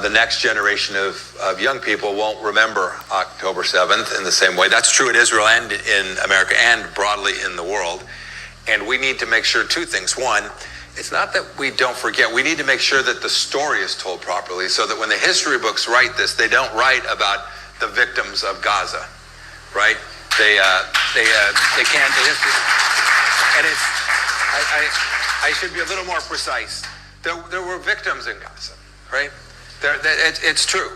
the next generation of young people won't remember October 7th in the same way. That's true in Israel and in America and broadly in the world. And we need to make sure two things. One, it's not that we don't forget. We need to make sure that the story is told properly so that when the history books write this, they don't write about the victims of Gaza, right? They can't. And it's, I should be a little more precise. There were victims in Gaza, right? It's true.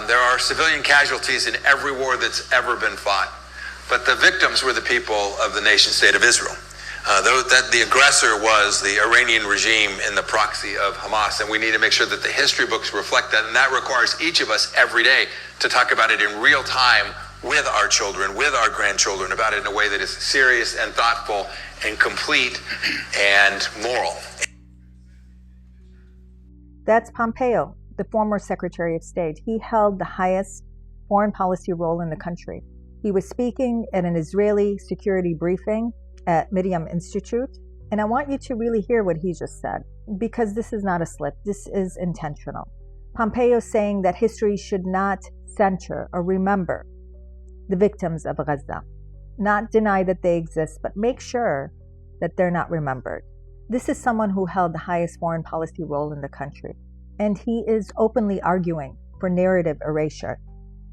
There are civilian casualties in every war that's ever been fought. But the victims were the people of the nation state of Israel. The aggressor was the Iranian regime in the proxy of Hamas, and we need to make sure that the history books reflect that, and that requires each of us every day to talk about it in real time with our children, with our grandchildren, about it in a way that is serious and thoughtful and complete and moral. That's Pompeo, the former Secretary of State. He held the highest foreign policy role in the country. He was speaking at an Israeli security briefing at Miriam Institute. And I want you to really hear what he just said, because this is not a slip. This is intentional. Pompeo saying that history should not center or remember the victims of Gaza, not deny that they exist, but make sure that they're not remembered. This is someone who held the highest foreign policy role in the country, and he is openly arguing for narrative erasure.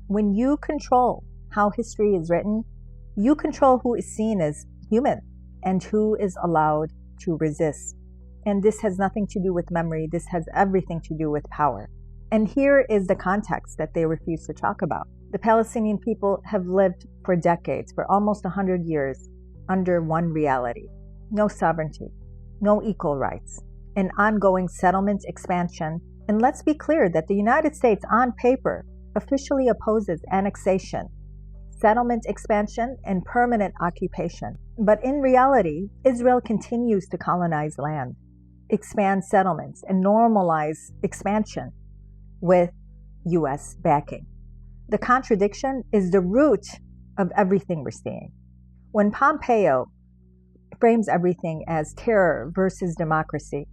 When you control how history is written, you control who is seen as human and who is allowed to resist. And this has nothing to do with memory. This has everything to do with power. And here is the context that they refuse to talk about. The Palestinian people have lived for decades, for almost 100 years, under one reality: no sovereignty, no equal rights, an ongoing settlement expansion. And let's be clear that the United States, on paper, officially opposes annexation, settlement expansion, and permanent occupation. But in reality, Israel continues to colonize land, expand settlements, and normalize expansion with U.S. backing. The contradiction is the root of everything we're seeing. When Pompeo frames everything as terror versus democracy,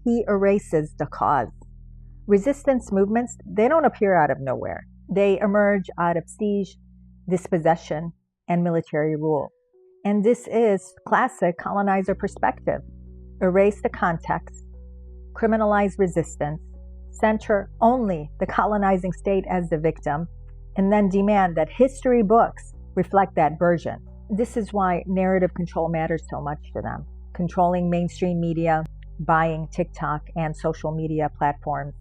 he erases the cause. Resistance movements, they don't appear out of nowhere. They emerge out of siege, dispossession, and military rule. And this is classic colonizer perspective. Erase the context, criminalize resistance, center only the colonizing state as the victim, and then demand that history books reflect that version. This is why narrative control matters so much to them. Controlling mainstream media, buying TikTok and social media platforms,